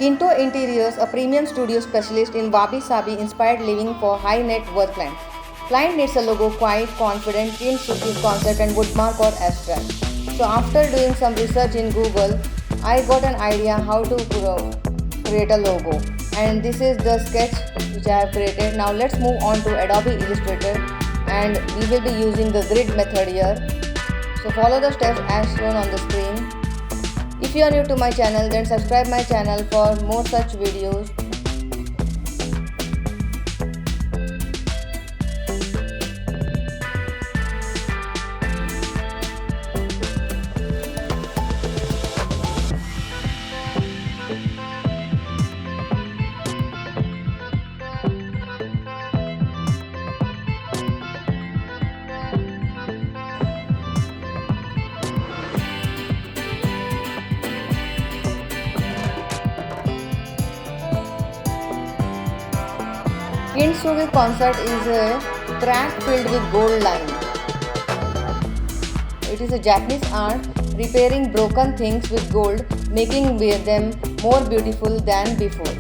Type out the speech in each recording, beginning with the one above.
Kinto Interiors, a premium studio specialist in wabi-sabi inspired living for high net worth clients. Client needs a logo quiet, confident, Kintsugi concept and woodmark or abstract. So after doing some research in Google, I got an idea how to create a logo, and this is the sketch which I have created. Now let's move on to Adobe Illustrator, and we will be using the grid method here. So follow the steps as shown on the screen. If you are new to my channel, then subscribe my channel for more such videos. Kintsugi concept is a crack filled with gold line. It is a Japanese art repairing broken things with gold, making them more beautiful than before.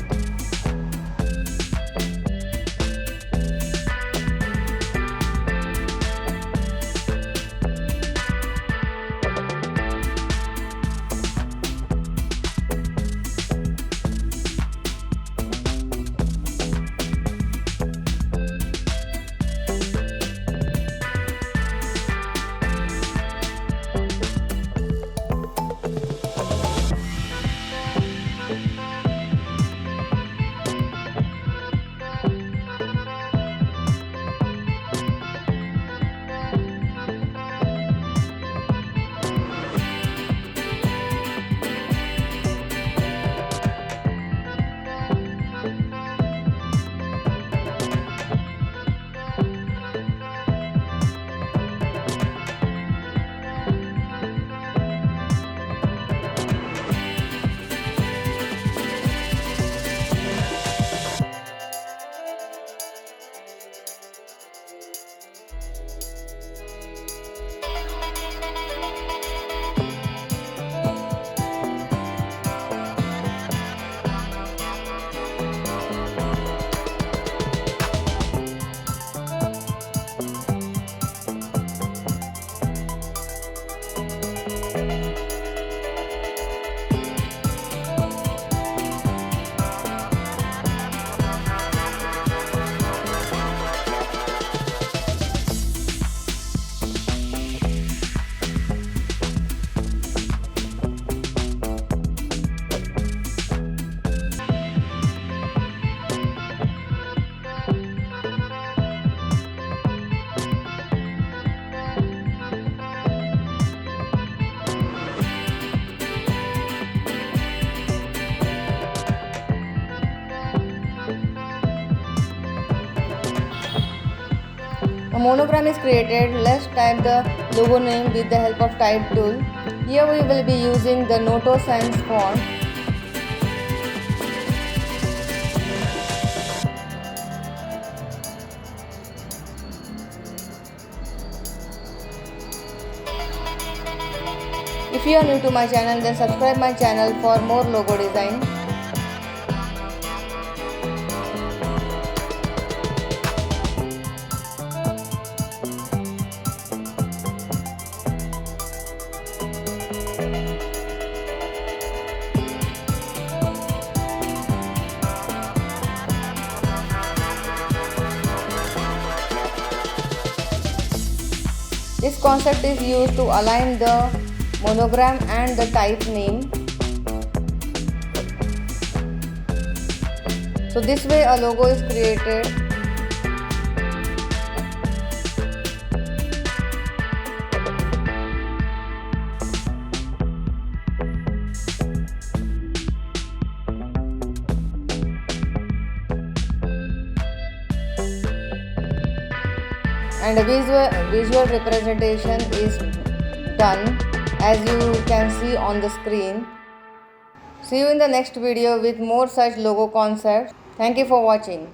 A monogram is created. Let's type the logo name with the help of type tool. Here we will be using the Noto Sans font. If you are new to my channel, then subscribe my channel for more logo design. This concept is used to align the monogram and the type name. So this way a logo is created. And a visual representation is done, as you can see on the screen. See you in the next video with more such logo concepts. Thank you for watching.